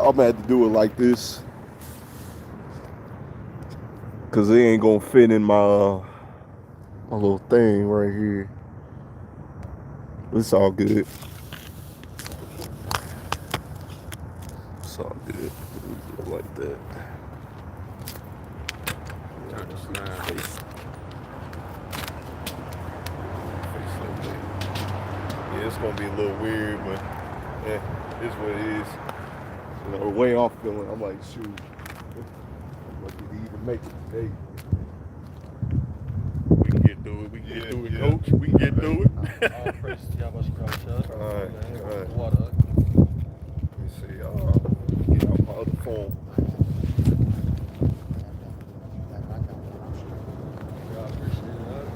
I'm gonna have to do it like this, cause it ain't gonna fit in my my little thing right here. It's all good. It's all good. Like that. Turn the slide. Face like that. Yeah, it's gonna be a little weird, but yeah, it's what it is. You know, the way I'm feeling, I'm like, shoot, I'm lucky to even make it today. We can get through it. We can get through it, Coach. We can get through it. All praise to YASHARAHLA. Alright. Water. Let me see. Get out my other phone. God appreciate that.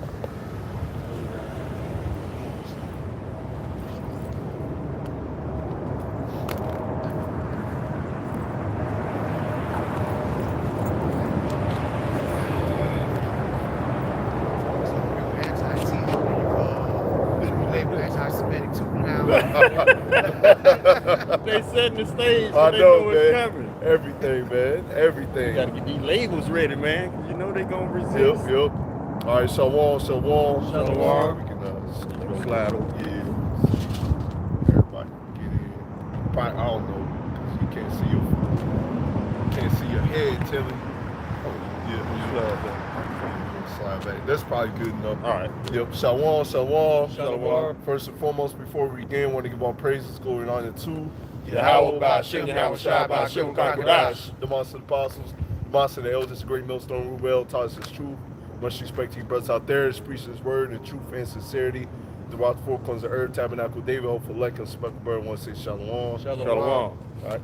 They setting the stage, so I they know, know man. it's coming. Everything, man. Everything. You gotta get these labels ready, man, 'cause you know they gonna resist. Yep. All right, Shalom. Shalom. We can Slide over. Yeah. Everybody can get in. Probably, I don't know, because you can't see your head, Tilly. Oh, yeah. Slide back. That's probably good enough. All right. Yep. Shalom. Shalom. First and foremost, before we begin, I want to give all praises, glory, and honor to Yahweh, Ba'ashem, Yahweh, Shai, Ba'ashem, Kakadash. the Master of the Apostles, the Master of the Elders, the great millstone, Reuben, taught us his truth. Much respect to you brothers out there, preach his word in truth and sincerity. Throughout the four corners of earth, Tabernacle David, hope for Lek, and Speckled Bird, want to say Shalom. Shalom. Shalom. All right.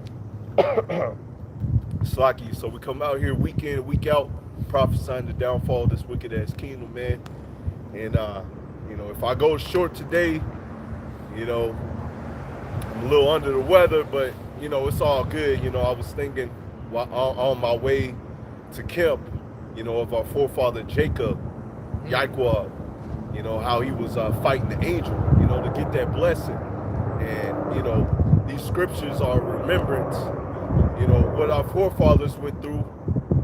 Slaki, so we come out here week in, week out, prophesying the downfall of this wicked ass kingdom, man. And you know, if I go short today, you know, I'm a little under the weather, but you know, it's all good. You know, I was thinking while on my way to camp, you know, of our forefather Jacob, Yahweh, you know, how he was fighting the angel, you know, to get that blessing. And, you know, these scriptures are remembrance, you know, what our forefathers went through,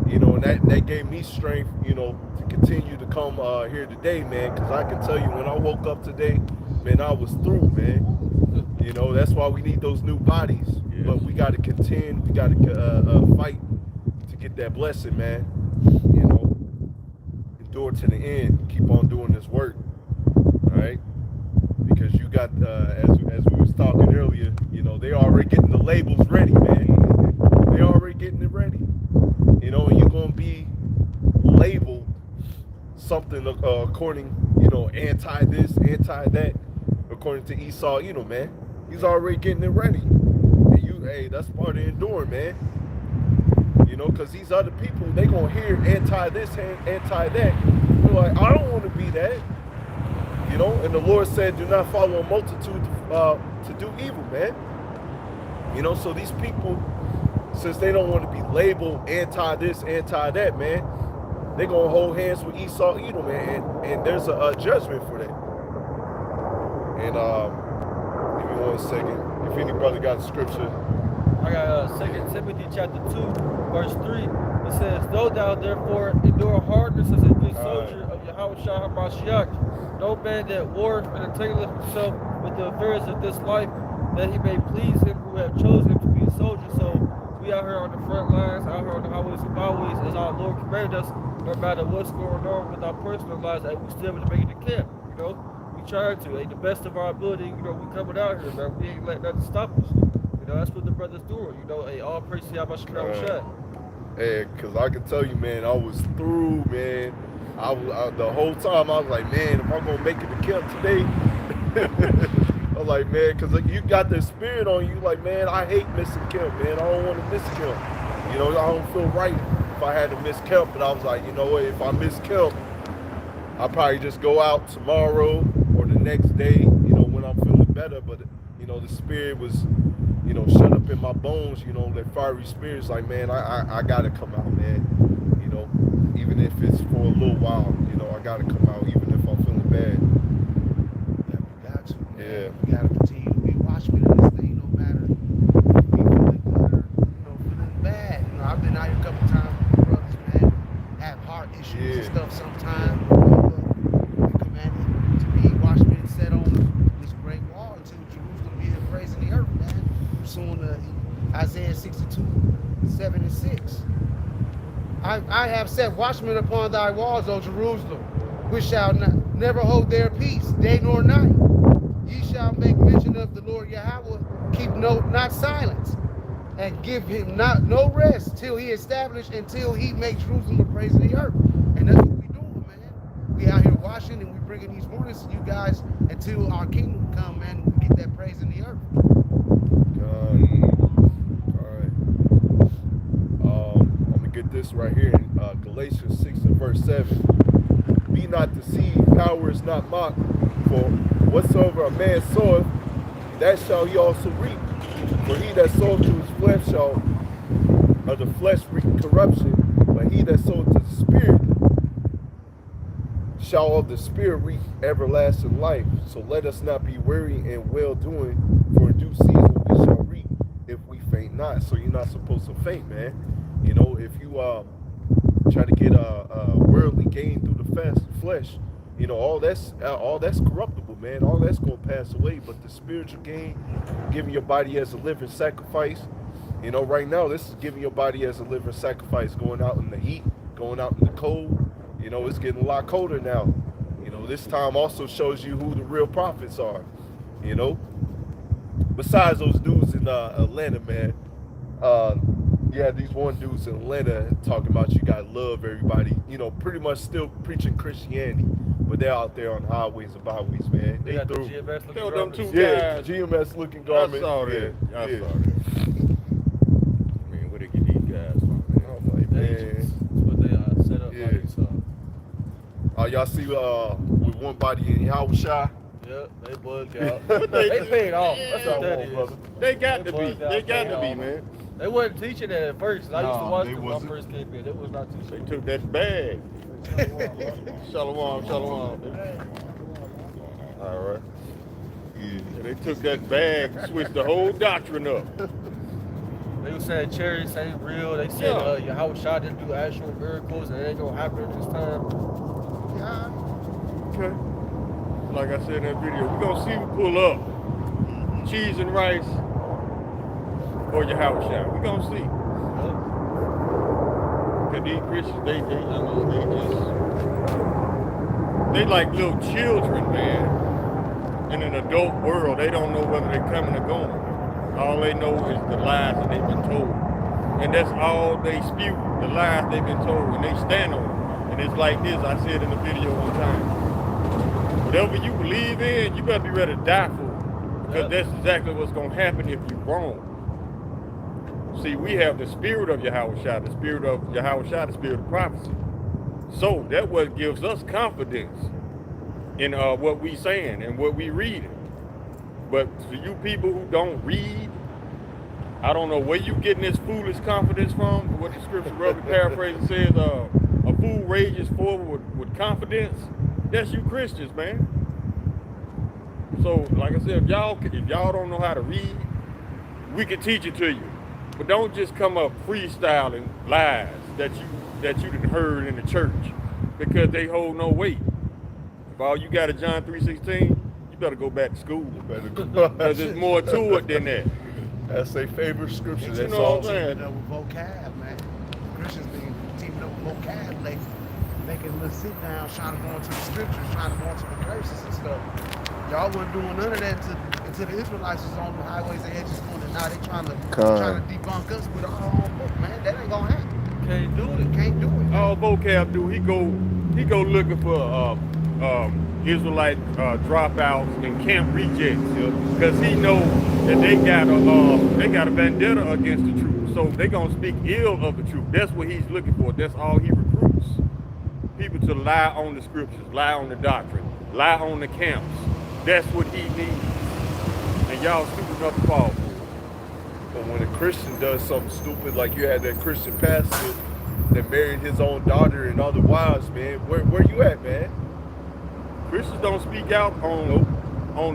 you know, and that gave me strength, you know, to continue to come here today, man, because I can tell you when I woke up today, man, I was through, man. You know, that's why we need those new bodies. Yes. But we got to contend, we got to fight to get that blessing, man. You know, endure to the end, keep on doing this work, all right? Because you got, as we was talking earlier, you know, they already getting the labels ready, man. They already getting it ready. You know, and you're going to be labeled something according, you know, anti this, anti that, according to Esau, you know, man. He's already getting it ready. And you, hey, that's part of enduring, man. You know, because these other people, they going to hear anti this, anti that. They're like, I don't want to be that. You know, and the Lord said, do not follow a multitude to do evil, man. You know, so these people, since they don't want to be labeled anti this, anti that, man, they're going to hold hands with Esau, Edom, man. And there's a judgment for that. And give me 1 second. If any brother got a scripture. I got 2 Timothy chapter 2, verse 3. It says, though thou therefore endure hardness as a good soldier of Yahweh HaMashiach, no man that warreth and entangleth himself with the affairs of this life, that he may please him who have chosen him to be a soldier. So we out here on the front lines, out here on the highways and byways, as our Lord commanded us, no matter what's going on with our personal lives, that we still able to make it to camp, you know? We try to, at the best of our ability, you know, we coming out here, man. We ain't letting nothing stop us. You know, that's what the brothers doing, you know, hey, all praise to YASHARAHLA. Hey, because I can tell you, man, I was through, man. I the whole time, I was like, man, if I'm going to make it to camp today, I was like, man, because like, you got this spirit on you, like, man, I hate missing camp, man. I don't want to miss camp. You know, I don't feel right if I had to miss camp. But I was like, you know what, if I miss camp, I'll probably just go out tomorrow or the next day, you know, when I'm feeling better. But, you know, the spirit was, you know, shut up in my bones, you know, that fiery spirit's like, man, I got to come out, man. You know, even if it's for a little while, you know, I got to come out, even if I'm feeling bad. Yeah, we got to. Yeah. We got to continue to be watchmen in this thing, no matter if we feeling good or Isaiah 62:7-6. I have set watchmen upon thy walls, O Jerusalem, which shall never hold their peace, day nor night. Ye shall make mention of the Lord Yahweh, keep not silence, and give him no rest till he establish, until he make Jerusalem a praise of the earth. And that's what we doing, man. We out here watching and we bringing these warnings to you guys until our kingdom come, man. We get that praise in the earth. I'm gonna get this right here in Galatians 6:7. Be not deceived, power is not mocked, for whatsoever a man soweth, that shall he also reap. For he that soweth to his flesh shall of the flesh reap corruption, but he that soweth to the Spirit shall of the Spirit reap everlasting life. So let us not be weary in well doing, for in due season we shall reap if we faint not. So you're not supposed to faint, man. You know, if you try to get a worldly gain through the flesh, you know, all that's corruptible, man. All that's gonna pass away. But the spiritual gain, giving your body as a living sacrifice, you know, right now this is giving your body as a living sacrifice, going out in the heat, going out in the cold. You know, it's getting a lot colder now. You know, this time also shows you who the real prophets are. You know, besides those dudes in Atlanta, man. Yeah, these one dudes in Atlanta talking about you gotta love everybody. You know, pretty much still preaching Christianity, but they're out there on highways and byways, man. They got the threw GMS looking Them two yeah, guys. GMS looking garment. I saw that. Yeah, I yeah. saw that. Man, where they get these guys from, man? I'm like, man. Agents. That's what they set up Yeah. like so. Y'all see with one body in Yahushua? Yep, they bugged out. But They paid off. That's what that on, is. brother. They got to be. bugged out, They got paid to be, off. man. They wasn't teaching that at first. I used to Nah, watch they them when I wasn't. first came in. They was not They teaching. took that bag. Shalom, shalom. All right. Yeah, they took that bag, switched the whole doctrine up. They was saying chariots ain't real. They said Yahushua didn't do actual miracles and it ain't gonna happen this time. Yeah. Okay. Like I said in that video, we're gonna see who pull up. Cheese and rice or Yahushua. We're gonna see. Cause these Christians, they like little children, man. In an adult world, they don't know whether they're coming or going. All they know is the lies that they've been told. And that's all they spew, the lies they've been told, and they stand on it. And it's like this, I said in the video one time. Whatever you believe in, you better be ready to die for it. Because that's exactly what's gonna happen if you're wrong. See, we have the spirit of Yahushua, the spirit of Yahushua, the spirit of prophecy. So that what gives us confidence in what we saying and what we reading. But for you people who don't read, I don't know where you getting this foolish confidence from. What the scripture roughly paraphrasing says, a fool rages forward with confidence. That's you Christians, man. So, like I said, if y'all don't know how to read, we can teach it to you. But don't just come up freestyling lies that you done heard in the church, because they hold no weight. If all you got is John 3:16, you better go back to school. Because there's more to it than that. That's their favorite scripture. You That's know all. what I'm saying? Teaming up with vocab, man. Christians been teaming up with vocab lately, making little sit down, trying to go into the scriptures, trying to go into the curses and stuff. Y'all wasn't doing none of that until the Israelites was on the highways and edges going, and now they trying to debunk us with our own book, man. That ain't gonna happen. Can't do it. Can't do it. All vocab do, he go looking for Israelite dropouts and camp rejects, because he know that they got a vendetta against the truth, so they gonna speak ill of the truth. That's what he's looking for. That's all he recruits. People to lie on the scriptures, lie on the doctrine, lie on the camps. That's what he needs, and y'all stupid enough to fall for it. But when a Christian does something stupid, like you had that Christian pastor that married his own daughter and other wives, man, where you at, man? Christians don't speak out on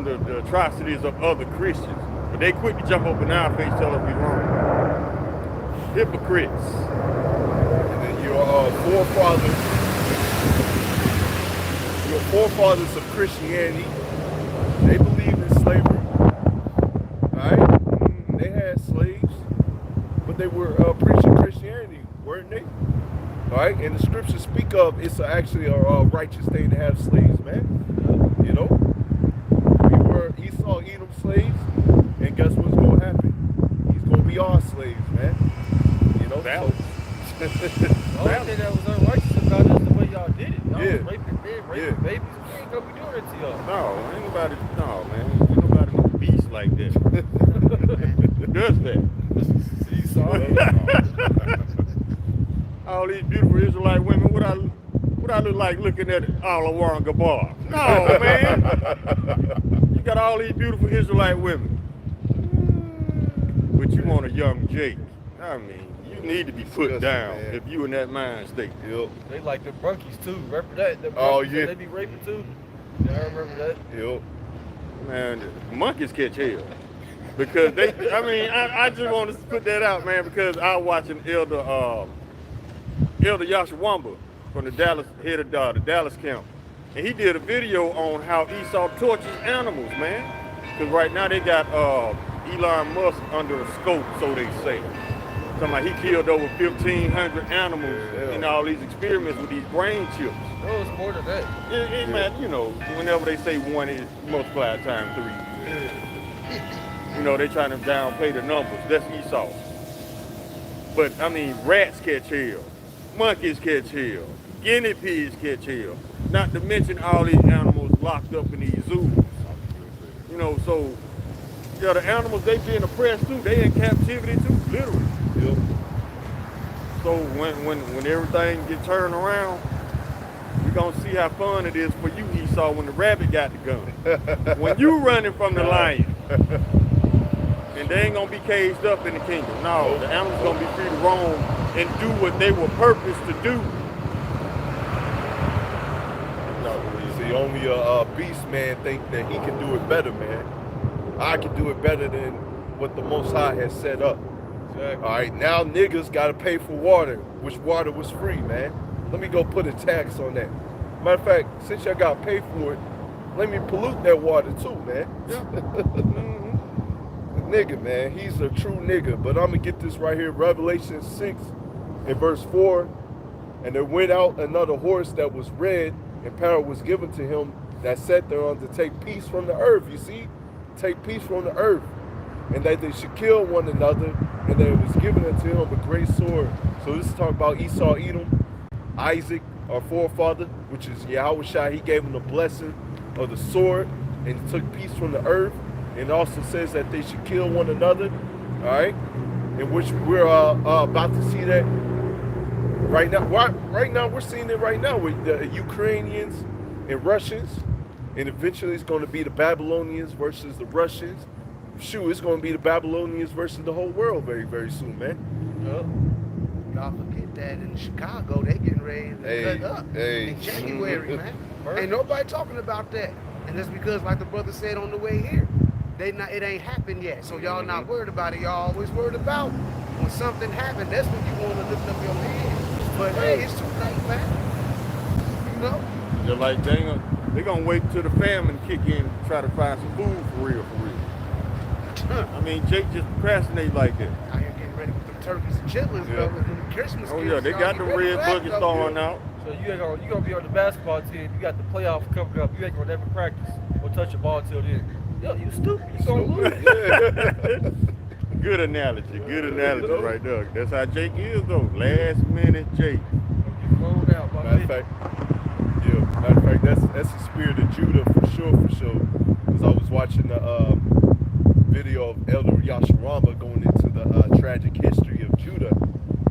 the atrocities of other Christians, but they quick to jump up in our face, tell us we wrong. Hypocrites. And then your forefathers of Christianity, they believe in slavery, right? They had slaves. they were preaching Christianity, weren't they? All right, and the scriptures speak of it's actually a righteous thing to have slaves, man. You know, we were Esau, Edom slaves, and guess what's going to happen? He's going to be our slaves, man. You know, Balance. The only thing that was unrighteous about it is the way y'all did it. Y'all Yeah. was raping men, raping babies. We ain't gonna be doing it to y'all. No, ain't nobody, no, man. Ain't nobody no beast like that. Who does that? Esau. All these beautiful Israelite women, what I look like looking at Alawan Gabar? No, man. You got all these beautiful Israelite women. But you want a young Jake. I mean, you need to be put down man. if you in that mind state. Yep. They like the brunkies too. Remember that? The Oh, brunkies yeah. that they be raping too. Yeah, I remember that. Yep. Man, monkeys catch hell. Because they, I mean, I just want to put that out, man, because I was watching Elder YASHAWAR from the Dallas, head of the Dallas camp. And he did a video on how Esau tortures animals, man. Because right now they got Elon Musk under a scope, so they say. Talking about he killed over 1,500 animals in all these experiments with these brain chips. No, it's more than that. Man, you know, whenever they say one, is multiplied times 3. You know, they trying to downplay the numbers. That's Esau. But, I mean, rats catch hell. Monkeys catch hell. Guinea pigs catch hell. Not to mention all these animals locked up in these zoos. You know, so, yeah, the animals, they being oppressed too. They in captivity too, literally. Yep. So when everything gets turned around, we're gonna see how fun it is for you, Esau, when the rabbit got the gun. When you running from the lion. And they ain't gonna be caged up in the kingdom. No, the animals gonna be free to roam and do what they were purposed to do. See, only a beast man think that he can do it better, man. I can do it better than what the Most High has set up. Exactly. All right, now niggas got to pay for water, which water was free, man. Let me go put a tax on that. Matter of fact, since y'all got to pay for it, let me pollute that water too, man. Yeah. Nigga, man, he's a true nigga. But I'm going to get this right here, Revelation 6 and verse 4. And there went out another horse that was red, and power was given to him that sat thereon to take peace from the earth. You see? Take peace from the earth. And that they should kill one another, and that it was given unto him a great sword. So this is talking about Esau, Edom, Isaac, our forefather, which is Yahushua. He gave him the blessing of the sword, and he took peace from the earth. And it also says that they should kill one another, all right? In which we're about to see that right now. Right now, we're seeing it right now with the Ukrainians and Russians. And eventually it's going to be the Babylonians versus the Russians. Shoot, it's going to be the Babylonians versus the whole world very, very soon, man. Yep. Y'all forget that in Chicago, they getting ready to cut up in January, man. Ain't nobody talking about that. And that's because, like the brother said on the way here, it ain't happened yet. So y'all not worried about it. Y'all always worried about when something happened. That's when you want to lift up your head. But hey, it's too late, man. You know? They're like, they gonna wait till the famine kick in to try to find some food for real. I mean, Jake just procrastinate like that. Out here getting ready with them turkeys and chitlins, bro. With them Christmas Oh gifts. yeah, they Y'all got get the ready red for that, buckets though. thawing out. So you gonna be on the basketball team. You got the playoff coming up. You ain't gonna never practice or touch a ball till then. Yo, you stupid. You gonna lose. Good analogy right there. That's how Jake is though. Last minute Jake. You rolled out, my Matter of man. fact, that's the spirit of Judah for sure. Because I was watching the video of Elder YASHARAHLA going into the tragic history of Judah,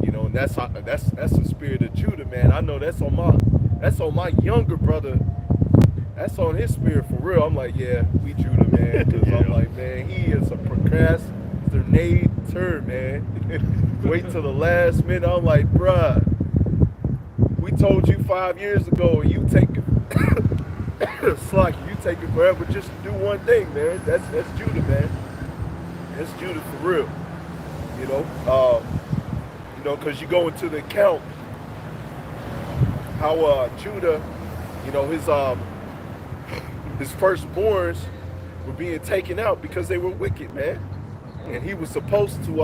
you know, and that's the spirit of Judah, man. I know that's on my younger brother. That's on his spirit for real. I'm like, yeah, we Judah, man. Because I'm like, man, he is a procrastinator, man. Wait till the last minute. I'm like, bruh, we told you 5 years ago, and you take it. Slacky, you take it forever just to do one thing, man. That's Judah, man. That's Judah for real. You know, because you go into the account how Judah, you know, his firstborns were being taken out because they were wicked, man. And he was supposed to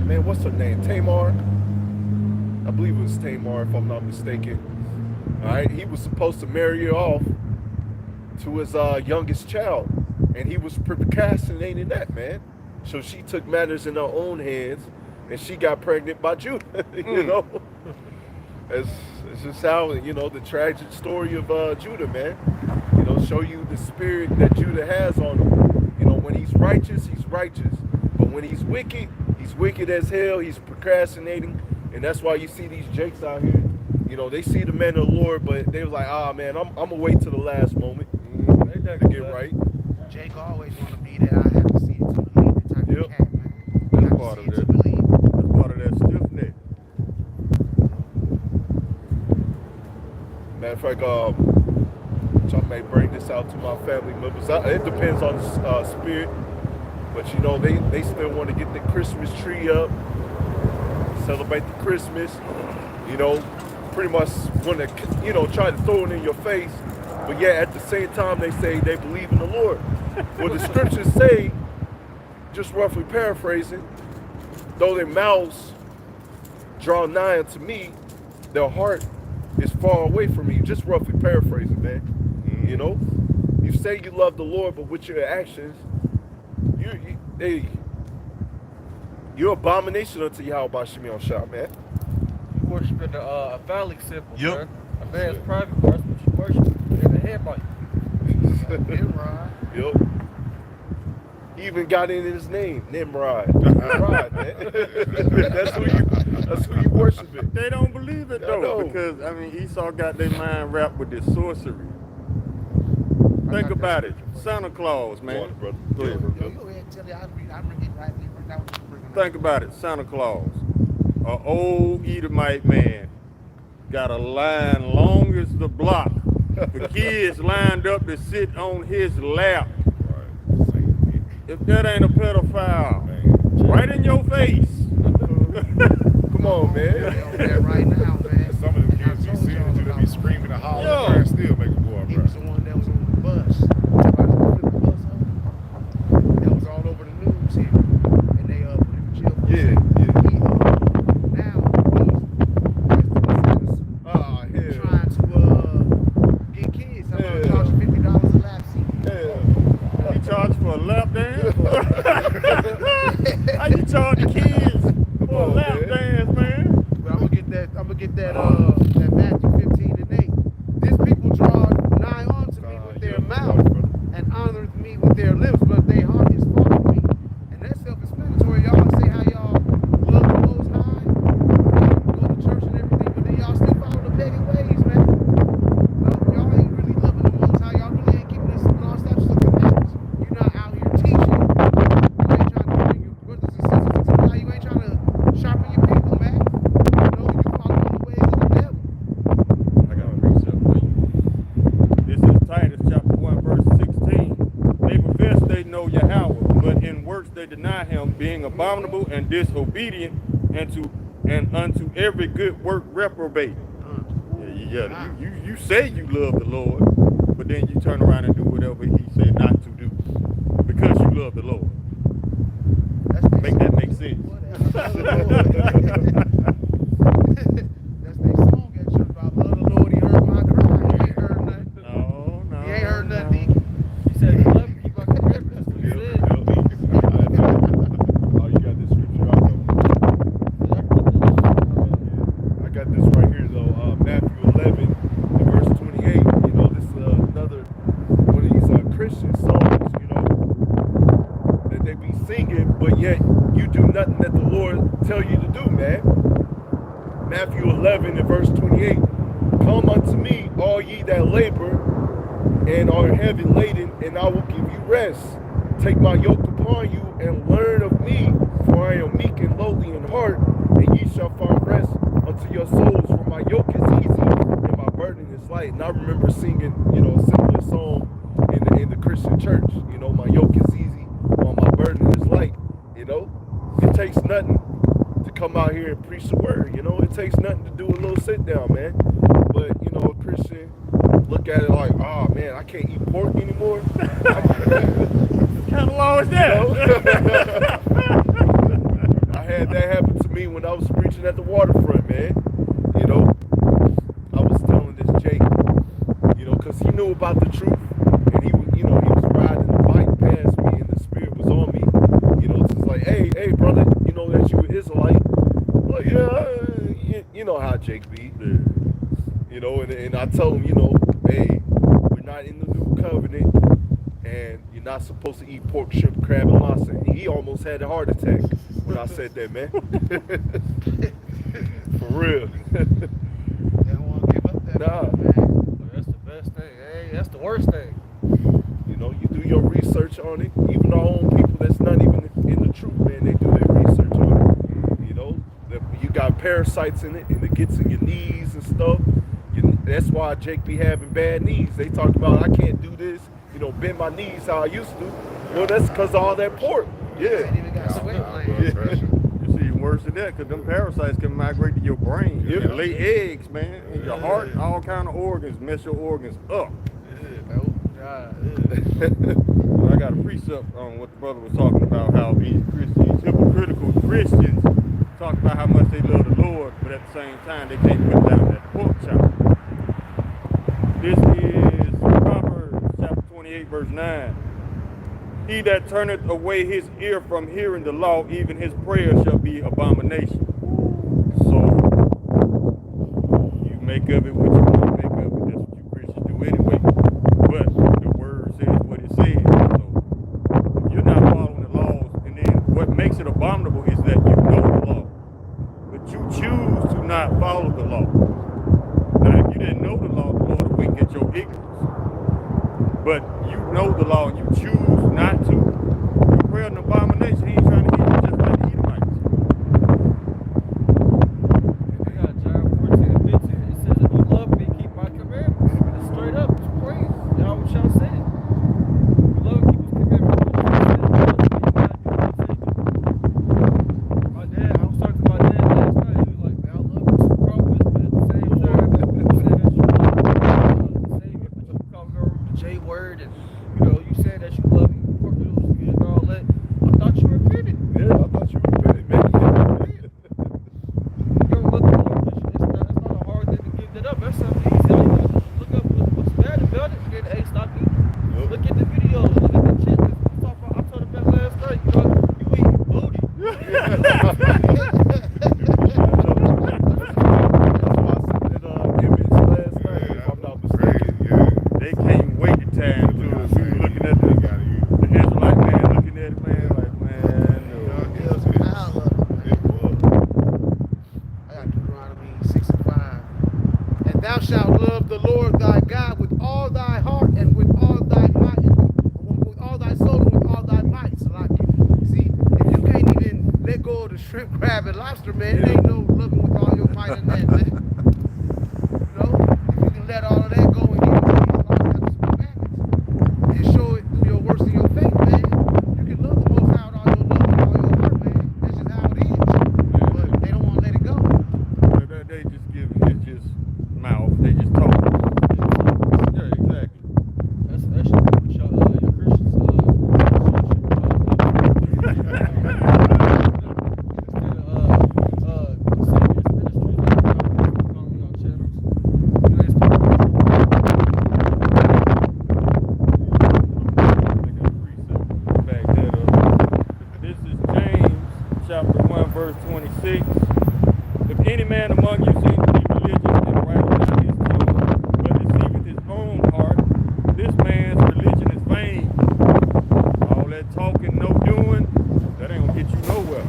man, what's her name? Tamar? I believe it was Tamar, if I'm not mistaken. All right, he was supposed to marry her off to his youngest child, and he was procrastinating that, man. So she took matters in her own hands, and she got pregnant by Judah. You know, it's just how, you know, the tragic story of Judah, man. You know, show you the spirit that Judah has on him. You know, when he's righteous, but when he's wicked as hell. He's procrastinating, and that's why you see these jakes out here. You know, they see the men of the Lord, but they was like, ah, man, I'm gonna wait till the last moment to get right. Jake always want to be there. I have to see it to believe the type of cat, man. That's part of that. That's part of that stiff neck. Matter of fact, I may bring this out to my family members. It depends on the spirit, but you know, they still want to get the Christmas tree up, celebrate the Christmas. You know, pretty much want to, you know, try to throw it in your face, but yeah, at the same time they say they believe in the Lord. Well, the scriptures say, just roughly paraphrasing, though their mouths draw nigh unto me, their heart is far away from me. Just roughly paraphrasing, man. You know, you say you love the Lord, but with your actions, you're abomination unto Yahweh Simeon Shah, man. You worshiping a phallic symbol, Yep. man. A man's private parts, but you worship in the head bite. Nimrod. Yep. He even got it in his name, Nimrod. Nimrod, man. That's who you worshiping. They don't believe it I though, know. because I mean Esau got their mind wrapped with this sorcery. Think about it, Santa Claus, man. Go on, brother. Go ahead, Yo, brother. go ahead and tell you. I bring it right. You bring out what you bring. Think about it, Santa Claus, an old Edomite man, got a line long as the block. The kids lined up to sit on his lap. If that ain't a pedophile, right in your face. Come on, man. There right now, man. Some of them kids be seeing it, they be screaming and hollering, Yo. and still make them go up, He bro. was the one that was on the bus. Somebody put the bus up. That was all over the news here. And they put him in jail for Yeah, He, now he's hell. trying to get kids. I'm gonna Yeah. charge you $50 a lap seat. Hell. He charged for a lap dance? How you charge the kids for a on, lap man. dance, man? But I'm gonna get that Matthew 15:8. These people draw nigh unto me with their mouth and honoreth me with their lips, but their heart is far from me. And that's self-explanatory. Y'all say how y'all love the Most High, go to church and everything, but then y'all still follow the pagan ways, man. No, y'all ain't really loving the Most High. Y'all really ain't keeping this law, statutes, and commandments. You're not out here teaching. You ain't trying to bring your brothers and sisters into the light. You ain't trying to sharpen your people, man. You know, you following the ways of the devil. I got a precept for you. This is Titus chapter 1, verse 16. They profess they know Yahweh, but in works they deny him, being abominable and disobedient, and unto every good work reprobate. You say you love the Lord, but then you turn around and do whatever he said not to do because you love the Lord. Make that make sense. That's their song at church. I love the Lord. He heard my cry. He ain't heard nothing. No. He ain't heard nothing, Deacon. He said, you love me, keep my commandments. That's what he said. Oh, you got this scripture out though. I got this right here though. Matthew 11 and verse 28. You know, this is another one of these Christian songs, you know, that they be singing, but yet you do nothing that the Lord tell you to do, man. Matthew 11 and verse 28. Come unto me, all ye that labor and are heavy laden, and I will give you rest. Take my yoke upon you and learn of me, for I am meek and lowly in heart, and ye shall find rest unto your souls. For my yoke is easy and my burden is light. And I remember singing, you know, a similar song in the Christian church. You know, my yoke is easy while my burden is light. You know, it takes nothing to come out here and preach the word. You know, it takes nothing to do a little sit down, man. But you know, a Christian look at it like, oh man, I can't eat pork anymore. What kind of law is that? I that happened to me when I was preaching at the waterfront, man. You know, I was telling this Jake, you know, because he knew about the truth, and he was, you know, he was riding the bike past me, and the spirit was on me. You know, it's just like, hey, brother, you know that you an Israelite? Well, yeah, you know how Jake be. You know, and I tell him, you know, hey, we're not in the new covenant, and you're not supposed to eat pork, shrimp, crab, and lobster. And he almost had a heart attack when I said that, man. For real. They don't want to give up that. Nah. Man. That's the best thing. Hey, that's the worst thing. You know, you do your research on it. Even our own people that's not even in the truth, man, they do their research on it. You know, you got parasites in it, and it gets in your knees and stuff. That's why Jake be having bad knees. They talk about, I can't do this, you know, bend my knees how I used to. Well, that's because of all that pork. Yeah. Ain't even got sweat glands. It's even worse than that, because them parasites can migrate to your brain and lay eggs, man. In your heart, all kind of organs, mess your organs up. I got a precept on what the brother was talking about, how these hypocritical Christians talk about how much they love the Lord, but at the same time, they can't put down that pork chop. This is Proverbs chapter 28, verse 9. He that turneth away his ear from hearing the law, even his prayer shall be abomination. So, you make of it what you want to make of it. That's what you Christians do anyway. But the word says what it says. So, if you're not following the laws, and then what makes it abominable is that you know the law, but you choose to not follow the law. Now, if you didn't know the law, the Lord will wink at your ignorance. But you know the law and you choose not to. You pray an abomination. He ain't trying to get you just like the Edomites. We got John 14 and 15. It says, if you love me, keep my commandments. It's straight up. It's plain. Y'all shall say it. You love me, keep his commandments. My dad, I was talking to my dad last night. He was like, man, I love this promise, but at the same time, you said that you love me. You call me over the J word, and you know, you said that you love me. Pork noodles was good and all that. I thought you repented. Yeah, I thought you repented, man. You don't look at it. It's not a hard thing to give that up. That's something easy. All you gotta do is look up what's bad about it, and then, hey, stop eating. Yep. Look at the videos. Look at the shit. I told him that last night. You know, you eat booty. They can't wait the time to looking at the Israelite man, looking at it, man, like, man, no. I love it, man. I got Deuteronomy 6 and 5. And thou shalt love the Lord thy God with all thy heart and with all thy might, with all thy soul and with all thy might. So like, see, if you can't even let go of the shrimp, crab, and lobster, man, it ain't no loving with all your might and that, man. You know, if you can let all of that go and get these commandments and show it through your works and your faith, man, you can love the Most High with all your love and all your heart, man. That's just how it is. But they don't want to let it go. They just give, it's just mouth, they just talk. Yeah, exactly. That's actually what your Christians chapter 1, verse 26. If any man among you seems to be religious and writeth down his tongue, but deceiveth his own heart, this man's religion is vain. All that talking, no doing, that ain't gonna get you nowhere.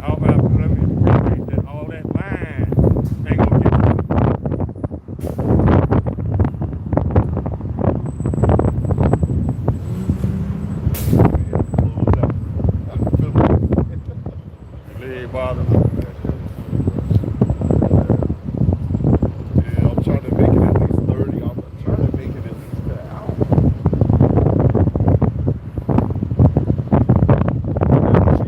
How about, let me repeat that, all that lying ain't gonna get you leg bothering me. Yeah, I'm trying to make it at least 30. I'm trying to make it at least an hour.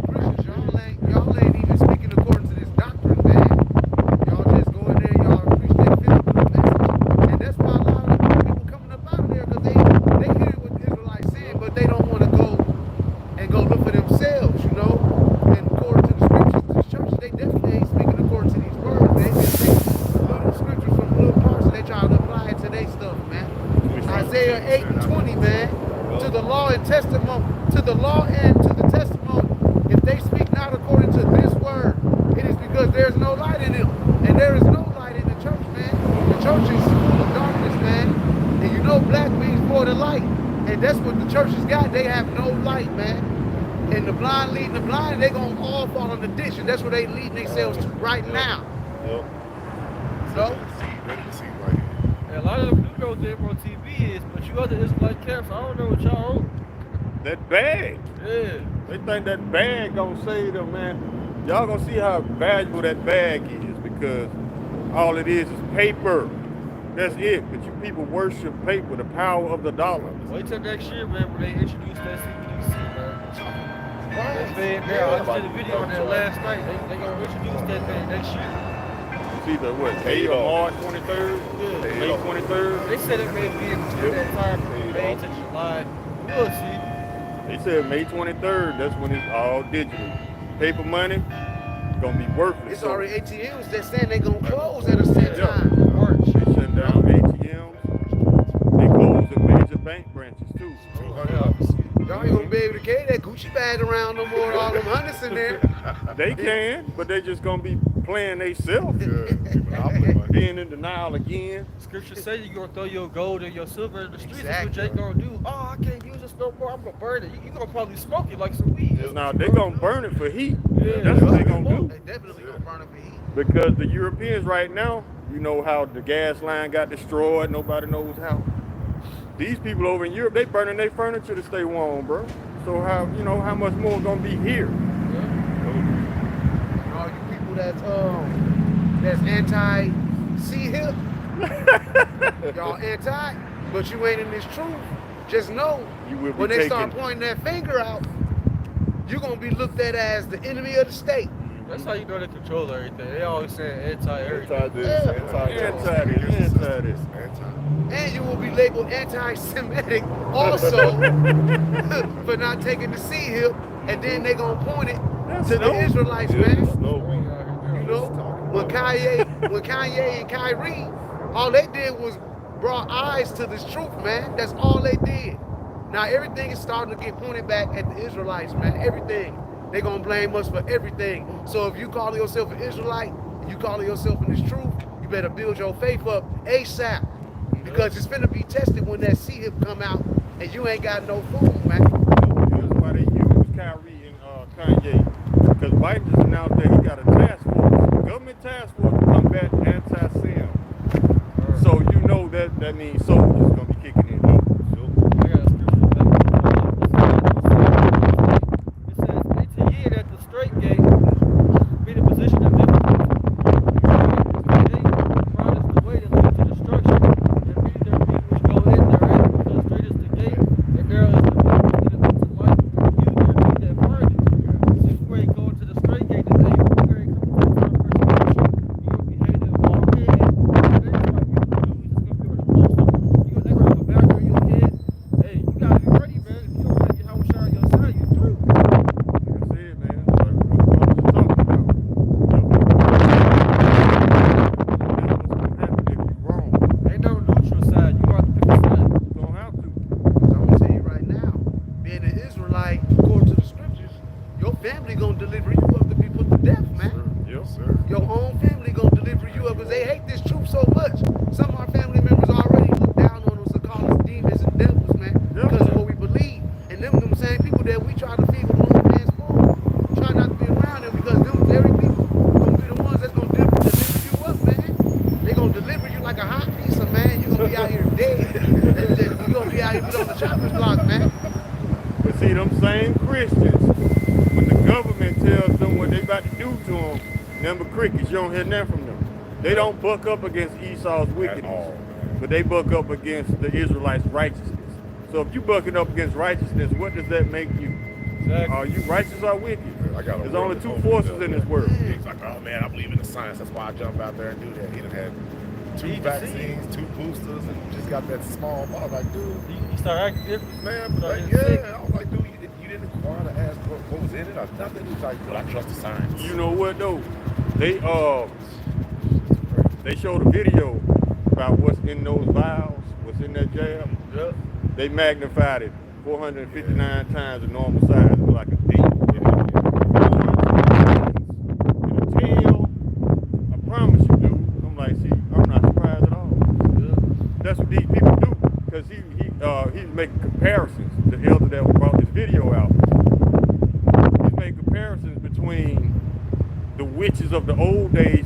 Christians, y'all ain't even speaking according to this doctrine, man. Y'all just go in there, y'all preach that physical message. And that's why a lot of people coming up out of there, because they hear what the Israelites saying, but they don't want to go and go look for themselves, you know, and according to the Isaiah 8 and 20, man. To the law and testimony, to the law and to the testimony. If they speak not according to this word, it is because there is no light in them. And there is no light in the church, man. The church is full of darkness, man. And you know black means more than light. And that's what the church has got. They have no light, man. And the blind leading the blind, they're going to all fall in the ditch. And that's where they leading themselves to right now. Yep. So, Ready to see right here. And a lot of them do know what the on TV is, but you other Israelite camps, I don't know what y'all hold. That bag. Yeah. They think that bag gonna save them, man. Y'all gonna see how valuable that bag is because all it is paper. That's it. But you people worship paper, the power of the dollar. Wait till next year, man, when they introduce that CBDC, man. That thing there, I just did a video on that last night. They gonna introduce that thing next year. It's either what, May or March 23rd? Yeah. May 23rd? They said it may be until that time from May to July. We'll see. They said May 23rd, that's when it's all digital. Paper money, gonna be worthless. it's already ATMs that saying they're going to close at a set time. March. They shutting down ATMs. They closing major bank branches too. Y'all ain't going to be able to carry that Gucci bag around no more with all them hundreds in there. They can, but they just gonna be playing themselves. Yeah. Being in denial again. Scripture say you're gonna throw your gold and your silver in the streets. That's Exactly. what Jake gonna do. Oh, I can't use this no more. I'm gonna burn it. You gonna probably smoke it like some weed. Now they gonna burn it for heat. Yeah. That's what they gonna do. They definitely going to burn it for heat. Because the Europeans right now, you know how the gas line got destroyed, nobody knows how. These people over in Europe, they burning their furniture to stay warm, bro. So how, you know, how much more gonna be here? All you people that's anti-see hip, y'all anti, but you ain't in this truth. Just know, You will be when they start taken- pointing that finger out, you're going to be looked at as the enemy of the state. That's how you know they control everything. They always say anti-everything. Anti this, Anti this, anti this. And you will be labeled anti-Semitic also for not taking the C hip, and then they going to point it to the Israelites, man. You know, when Kanye and Kyrie, all they did was brought eyes to this truth, man. That's all they did. Now everything is starting to get pointed back at the Israelites, man. Everything. They're gonna blame us for everything. So if you call yourself an Israelite, and you call yourself in this truth, you better build your faith up ASAP. Because it's finna be tested when that C-hip come out and you ain't got no food, man. That's why they use Kyrie and Kanye. Because Biden just announced that he got a task force, a government task force to combat anti-Sem. So you know that means soldiers gonna be kicking in. No? I got a scripture back. It says, "It's a year that the straight gate be the position of difficulty. The broad is the way that leads to destruction, and many there be which go in therein, because straight is the gate, and narrow is the way that leadeth unto life, and few there be that find it. Six way go into the straight gate, and they very come to the persecution. You will be hated of all men, and that's why people do this. It's gonna be explosive. You're never have a back on your head. Hey, you gotta be ready, man. If you don't have your house on your side, you're through." Like I said, man, like what the fuck is talking about? That's what's gonna happen if you wrong. Ain't no neutral side. You got to pick a side. You don't have to. So I'm gonna tell you right now, being an Israelite, according to the scriptures, your family gonna deliver you up to be put to death, man. Yes, sir. Your own family gonna deliver you up because they hate this truth so much. Some of our family members already look down on us and call us demons and devils, man, Yeah. because of what we believe. And them same people that we try to feed with the Lord man's food, try not to be around them because them very people gonna be the ones that's gonna deliver you up, man. They gonna deliver you like a hot pizza, man. You gonna be out here dead. You gonna be out here on the chopping block, man. But see, them same Christians, when the government tells them what they about to do to them, number crickets, you don't hear nothing from them. They don't buck up against Esau's wickedness, all, but they buck up against the Israelites' righteousness. So if you bucking up against righteousness, what does that make you? Exactly. Are you righteous or wicked? I got a There's only word two over forces there. in this world. He's like, oh man, I believe in the science. That's why I jump out there and do that. He done had 2 vaccines, 2 boosters, and just got that small ball. I was like, dude, You start acting different. man, Start like, getting sick. yeah. I was like, dude, you didn't inquire to ask what was in it or nothing. He's like, but I trust the science. You know what though? They showed a video about what's in those vials. what's in that jab, Yep. they magnified it 459 times the normal size. It was like a D. And a tail, I promise you, dude. I'm like, see, I'm not surprised at all. That's what these people do, because he's making comparisons. The elder that brought this video out, he's making comparisons between the witches of the old days,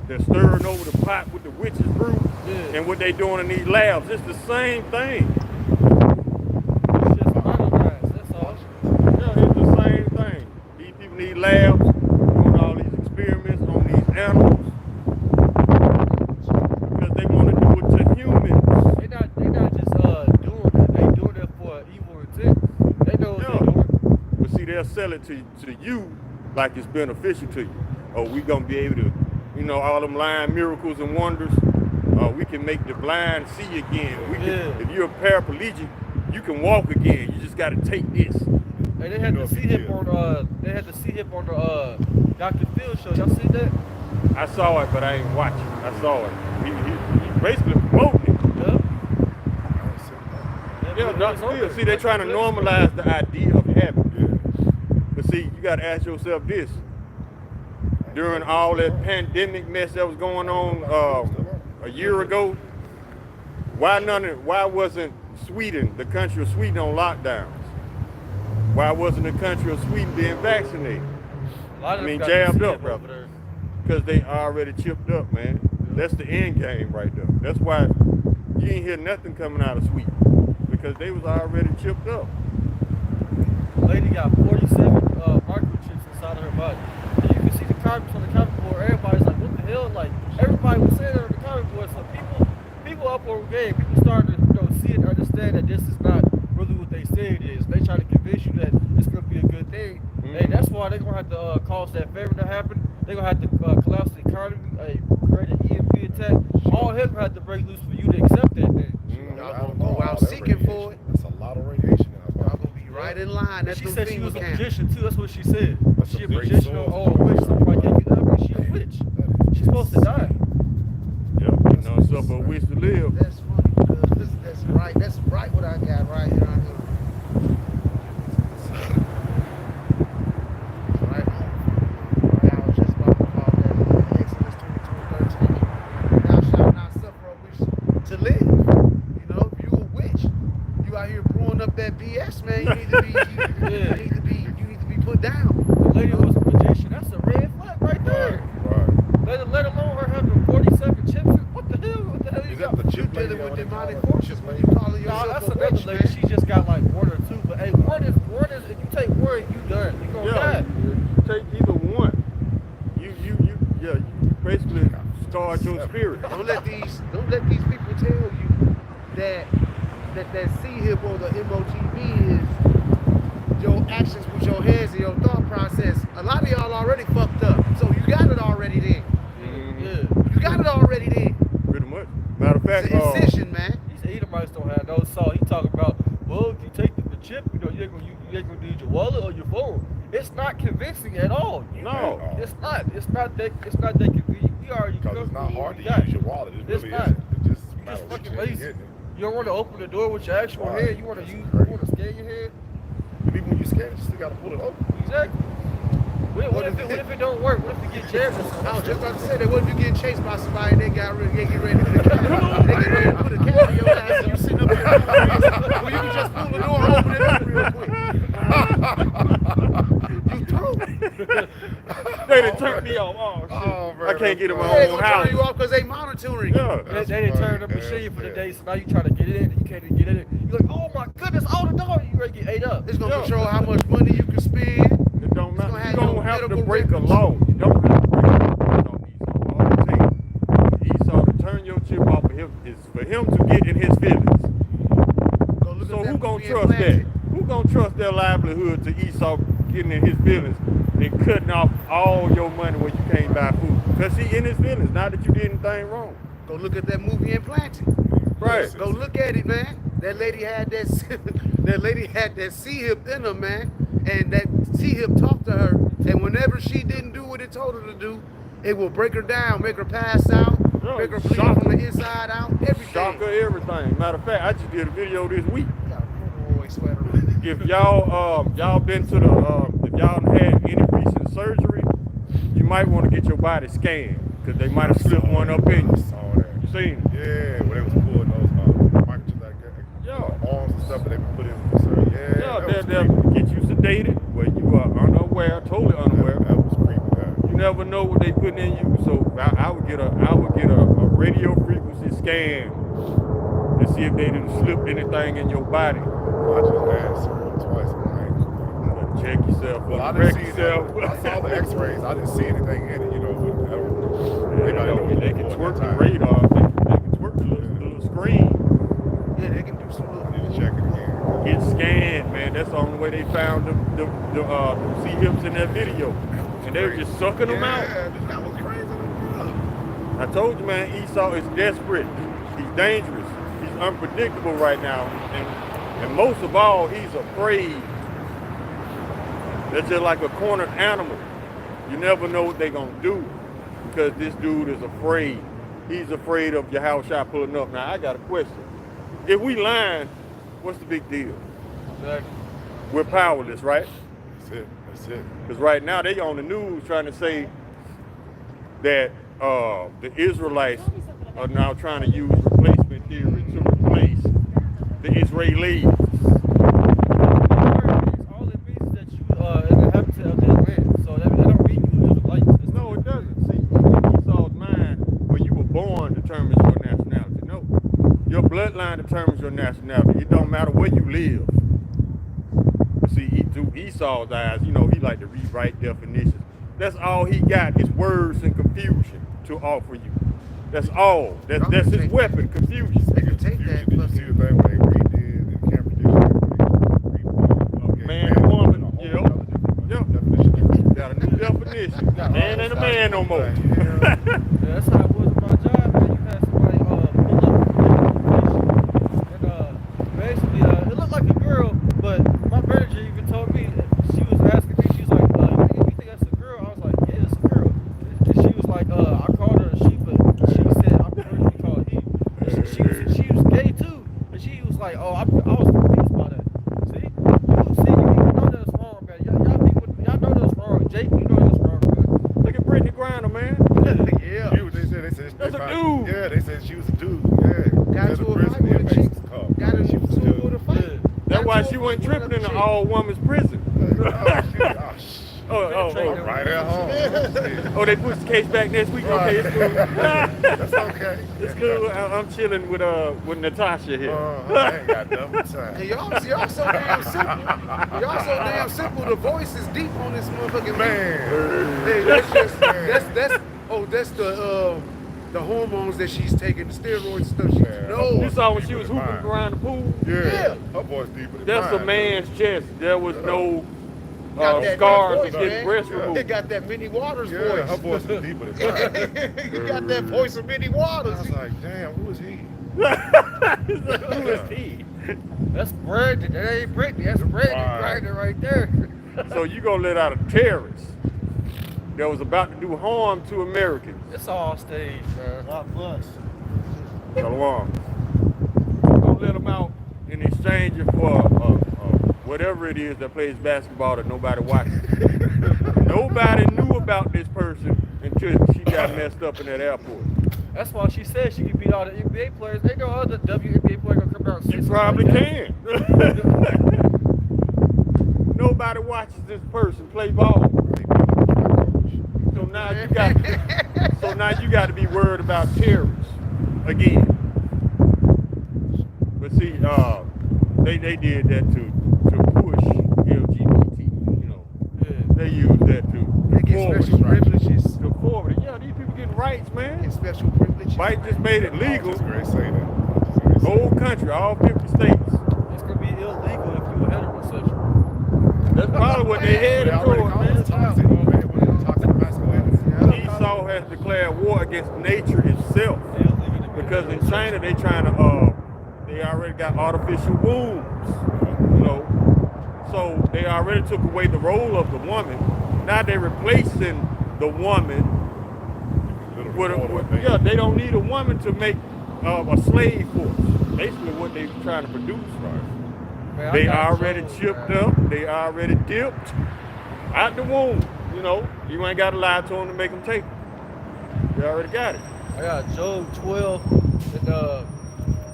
they're stirring over the pot with the witches brew, and what they doing in these labs. It's the same thing. It's just modernized, that's all. Yeah, it's the same thing. These people need labs, doing all these experiments on these animals, because they want to do it to humans. They not just doing it. They doing it for an evil intent. They know what they're doing. But see, they'll sell it to you like it's beneficial to you. Oh, we gonna be able to, you know, all them lying miracles and wonders. We can make the blind see again. We can, if you're a paraplegic, you can walk again. You just gotta take this. And they had to see him on the Dr. Phil show. Y'all see that? I saw it, but I ain't watching. I saw it. He basically promoting it. Yeah, Dr. Phil. See, they're trying to normalize the idea of heaven. But see, you gotta ask yourself this. During all that pandemic mess that was going on a year ago, why wasn't Sweden, the country of Sweden, on lockdowns? Why wasn't the country of Sweden being vaccinated? Jabbed up, brother. Because they already chipped up, man. That's the end game right there. That's why you ain't hear nothing coming out of Sweden, because they was already chipped up. The lady got 47 microchips inside of her body. And you can see the comments on the comment board. Everybody's like, what the hell? Like, everybody was saying that on the comment board. So people up on game, people starting to see and understand that this is not really what they say it is. They try to convince you that it's going to be a good thing. Hey, that's why they're going to have to cause that favor to happen. They're going to have to collapse the economy, create an EMP attack. All hell going to have to break loose for you to accept that thing. Y'all going to go out seeking for it. That's a lot of radiation. Y'all going to be right in line. That's She said she was a camp. magician too. That's what she said. That's She a a great magician source. or a witch. Something like that. You know, she a witch. She's supposed to die. Yep, you know, it's up for a wish to live. That's funny because that's right. That's right what I got right here on here. Right. I was just about to call that Exodus 22:13. Thou shalt not suffer a witch to live. You know, if you a witch, you out here brewing up that BS, man. You need to be, you need to be put down. The lady was a magician. That's a red flag right there. Right. Let alone her having 47 chips. What the hell? What the hell you Is got? that the You chip lady dealing with that demonic they call her? forces when you call No, yourself that's a another witch, lady. man. She just got like one or two. But hey, one is if you take one, you done. You gonna Yeah, die. you take either one. You basically start your spirit. Don't let these people tell you that CHIP or the MOTB is your actions with your hands and your thought process. A lot of y'all already fucked up, so you got it already then. Yeah. You got it already then. Pretty much. Matter of fact, It's an incision, man. These Edomites don't have no soul. He talking about, well, if you take the chip, you know, you ain't gonna need your wallet or your phone. It's not convincing at all. no. It's not that convenient. We already Because it's not hard to got use your wallet. It It's really not. isn't. It just Just matters what fucking you lazy. getting it. You don't want to open the door with your actual Right. hand. You want to That's use, crazy. you want to scan your hand. And even when you scan it, you still got to pull it open. Exactly. What if it don't work? What if it get jammed or something? I was just about to say that. What if you getting chased by somebody and they get ready to put a camera? They get ready to put a camera in your ass and you sitting up there. Well, you can just pull the door and open it up real quick. You through. They done turned me off. Oh, shit. Oh, man, I can't get in my They own gonna house. turn you off because they monitoring you. Yeah. They didn't turn the machine for the day, so now you trying to get in and you can't even get in it. You're like, oh my goodness, all the door, you ready to get ate up. It's gonna control how much money you can spend. It don't matter. gonna You have don't your have to medical break a records. law. You don't have to break a law on Esau. All it takes Esau to turn your chip off of him is for him to get in his feelings. Go look So at that who gonna movie trust that? Implanted. Who gonna trust their livelihood to Esau getting in his feelings and cutting off all your money when you can't buy food? Because he in his feelings, not that you did anything wrong. Go look at that movie Implanted. Right. Go look at it, man. That lady had that C-hip in her, man. And that C-hip talked to her. And whenever she didn't do what it told her to do, it will break her down, make her pass out, No, Make her it's bleed shocker. from the inside out. Everything. Shocker, everything. Matter of fact, I just did a video this week. Got a corduroy sweater. If y'all been to the if y'all had any recent surgery, you might want to get your body scanned because they might have slipped one up in you. Saw that. You seen it? Yeah, when they was pulling those arms and stuff that they would put in the surgery. Yeah, They'll get you sedated where you are unaware, totally unaware. That was creepy. You never know what they putting in you. So I would get a radio frequency scan to see if they didn't slip anything in your body. I just had surgery twice in my ankle. Check yourself. Well, I correct didn't see yourself. I saw the X-rays. I didn't see anything in it. You know, They can twerk the radar. They can twerk the little screen. Yeah, they can do some little. Need to check it again. Get scanned, man. That's the only way they found the C-hips in that video. And they were just sucking them out. Yeah, that was crazy. I told you, man, Esau is desperate. He's dangerous. He's unpredictable right now. And most of all, he's afraid. That's just like a cornered animal. You never know what they're going to do because this dude is afraid. He's afraid of YAHSHAWAR pulling up. Now, I got a question. If we lying, what's the big deal? Exactly. We're powerless, right? That's it. Because right now they on the news trying to say that the Israelites are now trying to use replacement theory to replace the Israelis. All it means is that you in the habitat of that land. So that don't mean you Israelites. No, it doesn't. See, in Esau's mind, where you were born determines your nationality. No, your bloodline determines your nationality. It don't matter where you live. See, through Esau's eyes, you know, he like to rewrite definitions. That's all he got is words and confusion to offer you. That's all. That's his weapon, confusion. They can take that. Did you see the thing when they redid in Cambridge? Man and woman, yeah. Got a new definition. Man ain't a man no more. Yeah, that's how it was with my job, man. You had somebody pull up and basically it looked like a girl, but my manager even told me, she was asking me, she was like, you think that's a girl? I was like, yeah, it's a girl. And she was like, I called her a she, but she said I prefer to be called he. And she was gay too, and she was like, oh, I was confused by that. See, you know that's wrong, man. Y'all know that's wrong. Jake, you know that's wrong, man. Look at Brittany Griner, man. Yeah. They said That's a dude. Yeah, they said she was a dude. Yeah. Got into a fight with a chick. Got into a fight. That's why she wasn't tripping in an all-women's prison. I'm right at home. Oh, they push the case back next week? Okay, it's cool. That's okay. It's cool. I'm chilling with Natasha here. I ain't got nothing time. And y'all so damn simple. Y'all so damn simple. The voice is deep on this motherfucking Man. Hey, that's just that's the hormones that she's taking, the steroids and stuff. You saw when she was hooping around the pool? Yeah. Her voice deeper than That's mine. a man's chest. There was no Got that scars voice, to get man. breast removed. It got that Minnie Waters Yeah, her voice. voice is deeper than mine. You got that voice of Minnie I Waters. was like, damn, who is he? Who is he? That's Brandon. That ain't Brittany. That's Brandon Griner right there. So you gonna let out a terrorist that was about to do harm to Americans? It's all staged, man. God bless. Shalom. You gonna let them out in exchange for whatever it is that plays basketball that nobody watches. Nobody knew about this person until she got messed up in that airport. That's why she said she could beat all the NBA players. Ain't no other WNBA player gonna come out and say You something probably like that. can. Nobody watches this person play ball. So now you got to be worried about terrorists again. But see, they did that to push LGBT. You know, they used that They get special privileges. to forward it. Yeah, these people getting rights, man. Get special privileges. Mike just made it legal. Just great say that. Whole country, all 50 states. It's gonna be illegal if you a heterosexual. That's probably what they headed toward, man. Toxic masculinity. Esau has declared war against nature itself. Because in China, they trying to, they already got artificial wombs, you know. So they already took away the role of the woman. Now they're replacing the woman Yeah, they don't need a woman to make a slave force. Basically what they're trying to produce. Man, They already chipped up. They already dipped out the womb. You know, you ain't got to lie to them to make them take it. You already got it. I got Job 12 and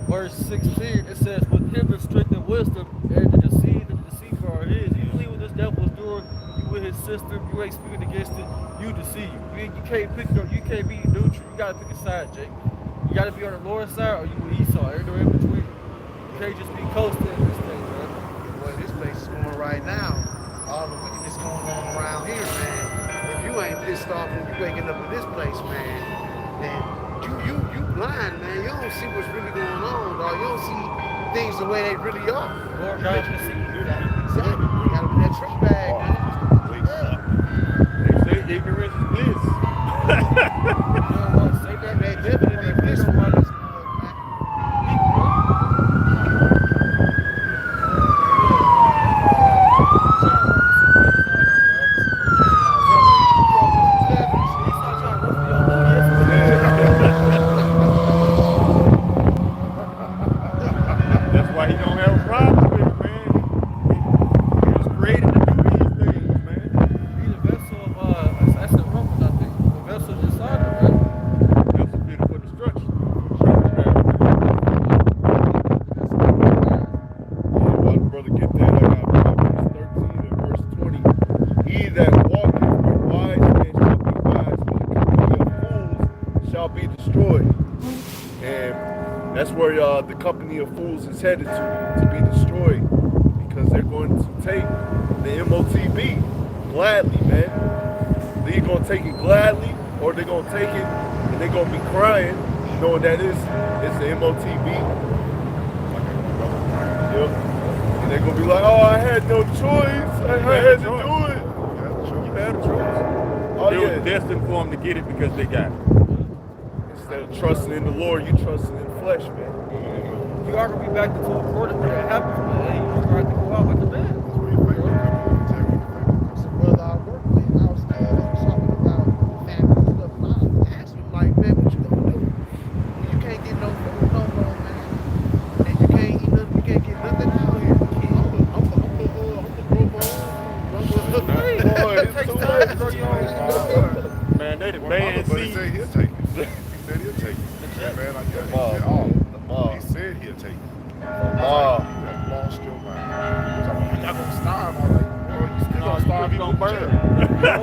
verse 16. It says, with him the strength and wisdom, and the deceiver are his. Usually when this devil is doing, you with his system, you ain't speaking against it, you deceive. You can't pick no, you can't be neutral. You gotta pick a side, Jake. You gotta be on the Lord's side or you with Esau. Ain't no in between. You can't just be coasting in this thing, man. Well, this place is going right now. All the wickedness going on around here, man. If you ain't pissed off when you waking up in this place, man, then you blind, man. You don't see what's really going on, dog. You don't see things the way they really are. Lord God can see you. Exactly. You gotta be that trick bag, man. They say ignorance is bliss. You don't want to say that, they definitely bliss for this, man. That's why he don't have a problem with it, man. He was created to do these things, man. Be the vessel of, that's a Roman, I think. The vessel of dishonor, man. That's a beautiful destruction. While the brother get that, I got Proverbs 13 and verse 20. He that walketh with wise men shall be wise, but the company of fools shall be destroyed. And that's where the company of fools is headed to be destroyed, because they're going to take the MOTB gladly, man. They're going to take it gladly, or they're going to take it and they're going to be crying, knowing that it's the MOTB. Yep. And they're going to be like, oh, I had no choice. I had to do it. You had a choice. Oh, They yeah. were destined for them to get it because they got it. Instead of trusting in the Lord, you trusting in flesh, man. You are going to be back into a quarter when that happens, man. You just going to have to go out like a man. Some brother I work with, I was talking about family and stuff, and I asked him, like, man, what you gonna do? You can't get no food no more, man. And you can't eat nothing, you can't get nothing out here. I'm the Boy, It takes time to grow your own. Man, they the But bad he seed. said he'll take it. He said he'll take it. Yeah, man, I got it. He said he'll take it. You lost your mind. Y'all gonna starve all right. Well, you still gonna starve me with the children.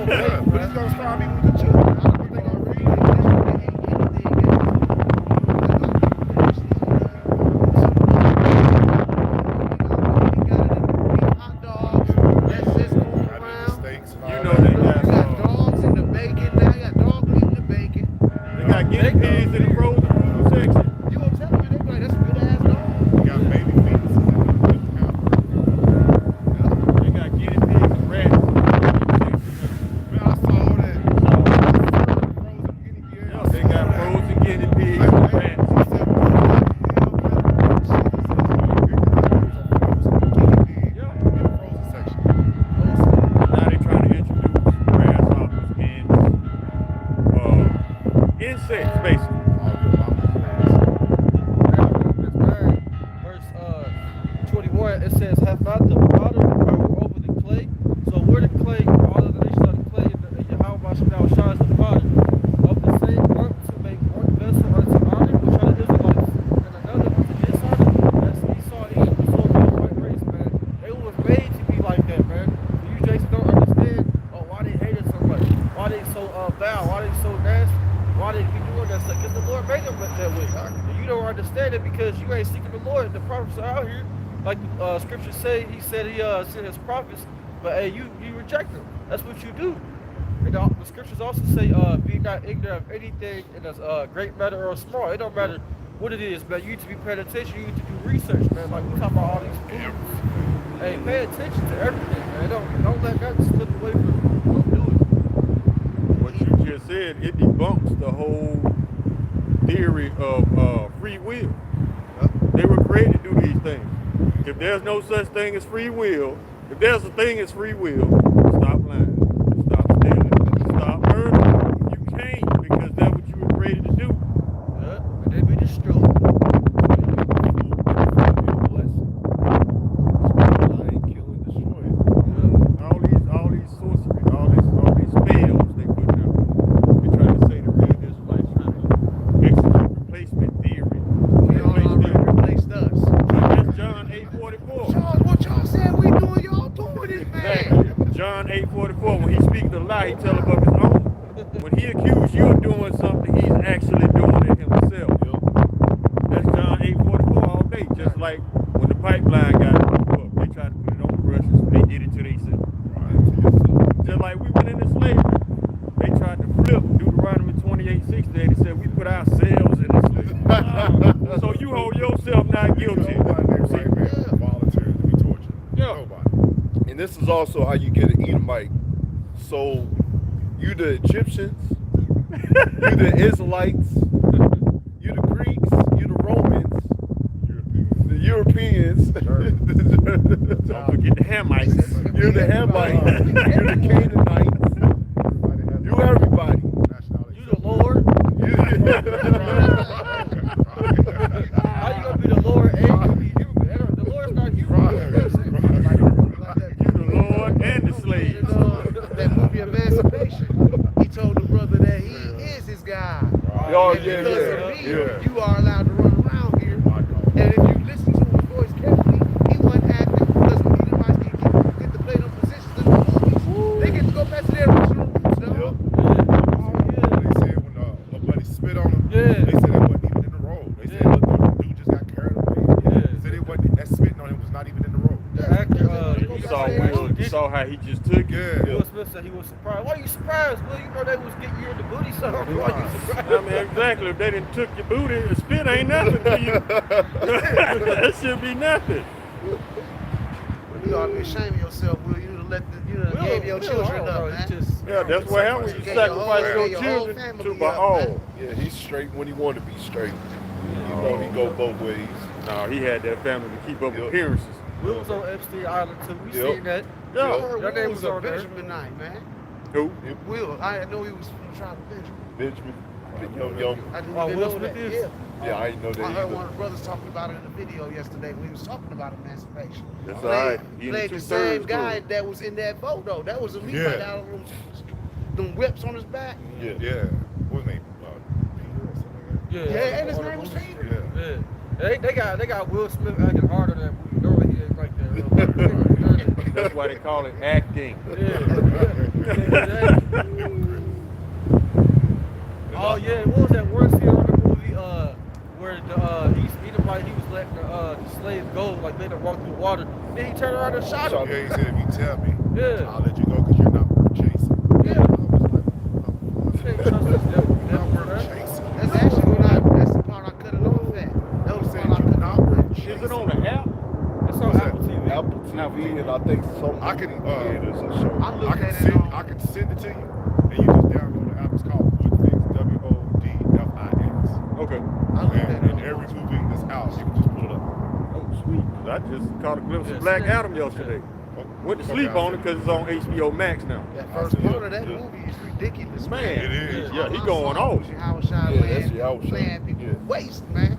Yeah, but he's gonna starve me with the children. I don't think I'm reading hot dogs, that's just going around. steaks and all You that. know they You got dogs in the bacon now. You got dog meat in the bacon. They got guinea pigs in the frozen food section. You gonna tell me they be like, that's a good ass dog. You got baby fetus. They got guinea pigs and rats. Man, I saw that. Yeah, they got frozen guinea pigs and rats. Now they trying to introduce grasshoppers, ants, insects basically. Verse 21, it says, have not the potter power over the clay? So where the clay, all of the nations of the clay, and Yahweh now shines the potter of the same work to make one vessel unto honor, which are the Israelites, and another unto dishonor. That's Esau and Edom, the souls of the white race, man. They were made to be like that, man. You Jason don't understand why they hate us so much, why they so foul, why they so nasty, why they be doing that stuff, because the Lord made them that way. And you don't understand it because you ain't seeking the Lord. The prophets are out here, like the scriptures say, he said he sent his prophets, but hey, you reject them. That's what you do. And the scriptures also say, be not ignorant of anything in a great matter or small. It don't matter what it is, man. You need to be paying attention. You need to do research, man. Like we talk about all these foods. Hey, pay attention to everything, man. Don't let nothing slip away from you. Don't do it. What you just said, it debunks the whole theory of free will. They were created to do these things. If there's no such thing as free will, if there's a thing as free will, stop lying, stop stealing, stop murdering. You can't, because that's what you lie, he tell about his own. When he accused you of doing something, he's actually doing it himself. That's John 8:44 all day. Just like when the pipeline got up, they tried to put it on the Russians. They did it to themselves. Just like we went into slavery. They tried to flip Deuteronomy 28:6 there. They said we put ourselves in the slavery. So you hold yourself not guilty. Nobody volunteered to be tortured. Yeah. Nobody. And this is also how you get an Edomite. So you the Egyptians, you the Israelites, you the Greeks, you the Romans, the Europeans, Don't forget the Hamites. you're the Hamites, you're the Canaanites, you everybody. You the Lord. How you gonna be the Lord and you be human? The Lord's not human. You the Lord and the slaves. That movie Emancipation, he told the brother that he is his God. Oh, And yeah, because yeah, of me, yeah. you are allowed to run around here. And if you listen to his voice carefully, he wasn't acting because when Edomites get to play them positions in the movies, they get to go back to their original roots, dog. They said when my buddy spit on him, Yeah. they said it wasn't even in the road. They said, look, the dude just got carried away. They said it wasn't, that spitting on him was not even in the road. The actor, You saw how he just took it. Yeah. Will Smith said he was surprised. Why you surprised? Well, you know they was getting you in the booty, so why you surprised? I mean, exactly. If they didn't took your booty, the spit ain't nothing to you. That should be nothing. You ought to be ashamed of yourself, Will. You to let the, you know, gave your children up, man. Yeah, that's what happens when you sacrifice your children to by all. Yeah, he's straight when he want to be straight. You know he go both ways. No, he had that family to keep up Yep. appearances. Will was on Epstein Island too. We Yep. seen that. Yeah. Your name was a on there. Benjaminite, man. Who? Will, I know he was from the tribe of Benjamin. Benjamin, the young. I didn't Oh, even Will know Smith that. is? Yeah. Yeah, I didn't know I that heard either. one of the brothers talking about it in a video yesterday when he was talking about emancipation. That's Played- all right. He in the Played the 2/3 same group. guy that was in that photo. That was a Levite Yeah. out of them whips on his back. Yeah. Yeah. What's his name? Peter or something like that. Yeah, and his name was Peter. Yeah. Yeah. They got Will Smith acting harder than we know he ain't like that. That's why they call it acting. Oh yeah, what was that one scene on the movie where the he was letting the slaves go, like they done walk through water. Then he turned around and shot him. Yeah, he said, if you tell me, Yeah. I'll let you go because you're not worth chasing. Yeah. I was like, Can't trust this devil, not worth man. chasing. That's actually that's the part I cut it off at. That was the Said part I you're cut not it off worth at. chasing. Is it on the app? It's on What's Apple that? TV. Apple TV, and I think some I can, theaters or show. I looked at it I can send it to you, and you just download the app. It's called Woodfix, WODFIX. Okay. I looked at And it. every movie that's out, you can just pull it up. Oh, sweet. I just caught a glimpse Yeah, of Black see that? Adam yesterday. Oh, Went to okay, sleep I'll on it send because it's on HBO Max now. That first part of that Yeah. movie is ridiculous, Man, It is. Yeah, he All I going saw off. was YASHARAHLA Yeah, that's YASHARAHLA. playing people Yeah. waste, man.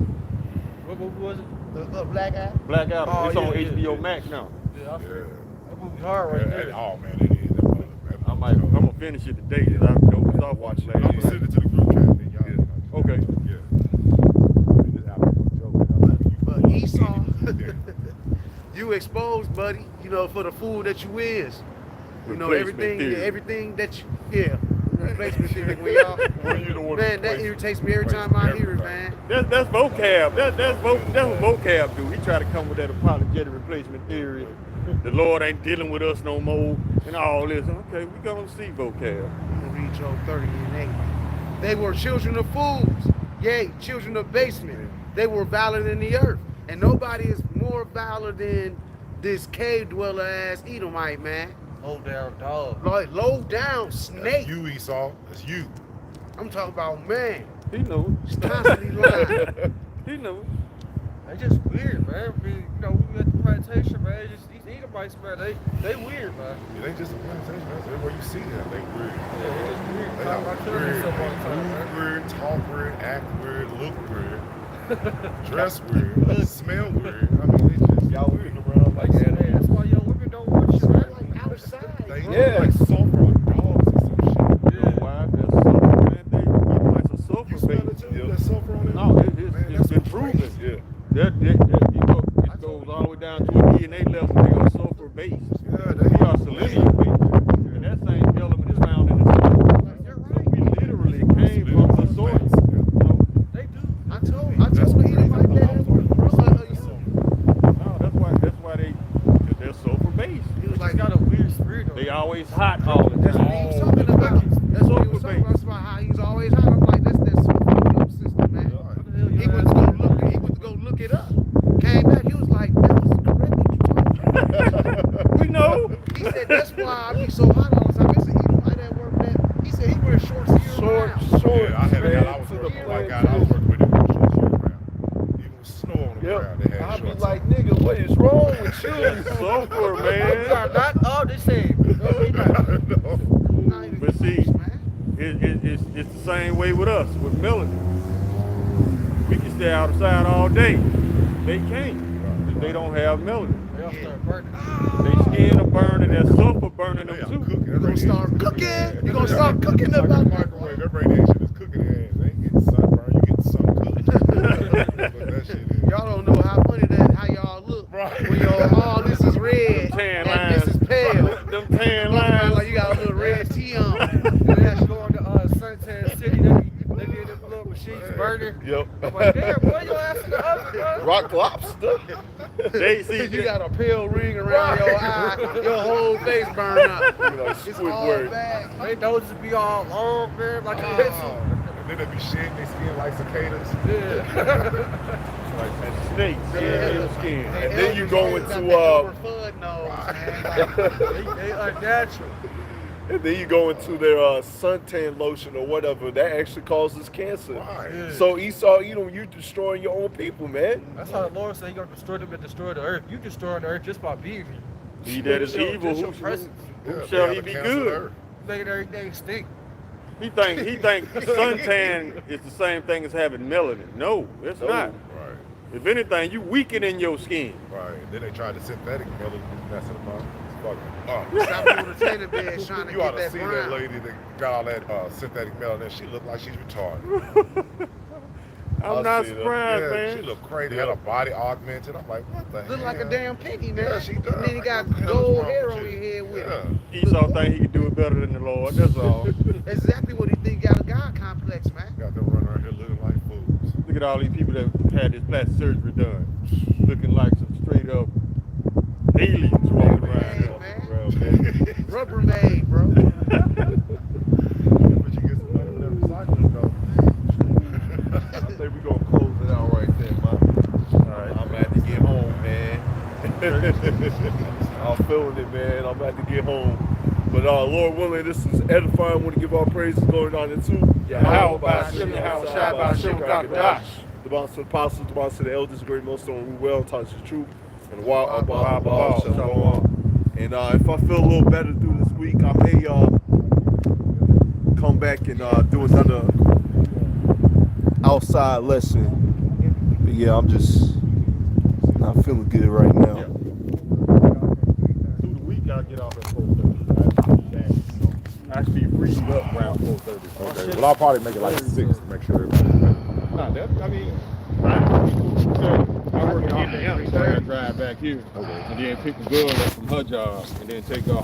What movie was it? The black guy. Black Adam. Oh, It's yeah, on yeah, HBO yeah. Max now. Yeah, I figured. Yeah. That movie hard right Yeah, there. oh man, it is. I'm gonna finish it today. Cause I don't stop watching I'm gonna send it to the group chat. Then y'all. Okay. Yeah. This app is a joke. But Esau, Yeah. you exposed, buddy. You know, for the fool that you is. You know Replacement theory. everything that you, yeah. Replacement theory. We all, Well, you don't want to man, that replace- irritates me every time I hear it, man. That's vocab. That's what vocab do. He try to come with that apologetic replacement theory. The Lord ain't dealing with us no more and all this. Okay, we gonna see vocab. I'm gonna read Job 30 and 8. They were children of fools, yea, children of basement. They were valid in the earth. And nobody is more valid than this cave dweller ass Edomite, man. Low down dog. Like low down That's snake. you, Esau. That's you. I'm talking about, man. He knows. He's constantly lying. He knows. They just weird, man. I mean, you know, we at the plantation, man. Just these Edomites, man. They weird, man. It ain't just a plantation. That's everywhere you see them. They weird. Yeah, they just weird. They Talk about are killing weird. themselves all the time, Move man. weird, talk weird, act weird, look weird, dress weird, smell weird. I mean, they just Y'all looking around like Hey, animals. that's why your women don't want you, man. Like outside. They bro. Yeah. like sulfur on dogs or some shit. You know why? That's sulfur, man. They like some sulfur You smell it base. too? Yeah. That sulfur on it? No, Man, it's that's been proven. crazy. Yeah. It goes all the way down to a DNA level. They are sulfur based. Yeah, They are selenium based. And that same element is found in the came from the source. They do. I told Edom like that. No, that's why they're sulfur based. He was like got a weird spirit on They him. always hot all the That's time. what he was talking about. That's what he was talking about how he's always hot. I'm like, that's that super system, man. He went to go look it up. Came back, he was like, that was correct what you told me. We know. He said that's why I be so hot all the time. I said, Edom like that work that. He said he wears shorts year round. Short. I had a guy I was to the working with, point. white guy I was working with, he wore shorts year round. Even with snow on the ground, they had I'll be shorts. like, nigga, what is wrong with you? Sulfur, man. Not all the same. No, we not. No. But see, it's the same way with us, with melanin. We can stay outside all day. They can't. If they don't have melanin. They all start burning. They skin are burning, that sulfur burning They them are too. cooking. You gonna start cooking? You gonna start cooking Like up the out microwave, that radiation is cooking their ass. They ain't getting sunburned, you getting sun cooked. But that shit is. Y'all don't know how funny how y'all look. Right. When y'all, this is red Them tan and this is lines. pale. Them tan Like lines. you got a little red tea on. And then you go on to Suntan City, they get them little machines burning. Yep. I'm like, damn, boy, your ass in the oven, bro. Rock lobster. They see You got a pale ring around your eye, your whole face burned up. You know, It's all Squidward. bad. They noses be all long, man, like a pencil. And then they be shedding their skin like cicadas. Yeah. like snakes in their skin. And then you go into, They unnatural. And then you go into their suntan lotion or whatever. That actually causes cancer. Right. So Esau, you destroying your own people, man. That's how the Lord said He's gonna destroy them and destroy the earth. You destroying the earth just by being here. He that is Just evil, your who presence. Yeah, shall they he have be a cancer good? there. Making everything stink. He think suntan is the same thing as having melanin. No, it's No. not. Right. If anything, you weakening your skin. Right. Then they tried the synthetic melanin. That's it about. It's fucking up. Stop doing the tender bed trying to You get ought to that see brown. that lady that got all that synthetic melanin. She looked like she's retarded. I'm I'll not see that. surprised, Yeah, man. she looked crazy. Had her body augmented. I'm like, what the hell? Look like a damn piggy, man. Yeah, she does. And then you got What the hell is gold wrong hair with on you? your head with it. Yeah. Esau think he can do it better than the Lord. That's all. Exactly what he think. Got a God complex, man. Got them running around here looking like fools. Look at all these people that had this plastic surgery done, looking like some straight up aliens walking around Hey, here. man. Rubbermaid, bro. But you get some money with that recycling, though. I think we're going to close it out right there, man. All right. I'm about to get home, man. I'm feeling it, man. I'm about to get home. But Lord willing, this is edifying. I want to give our praises, glory, and honor to Yahweh, Yahweh, the bounce to the apostles, the bounce to the elders, the great millstone, who well touch the truth, and the YASHAWAR. And if I feel a little better through this week, I may come back and do another outside lesson. But yeah, I'm just not feeling good right now. Yeah. Through the week, I'll get off at 4:30. I should be freed up around 4:30. Okay. Well, I'll probably make it like 6 to make sure everybody's ready. Nah, I mean, I work in Indiana, so I gotta drive back here. And then pick the girl up from her job and then take her home.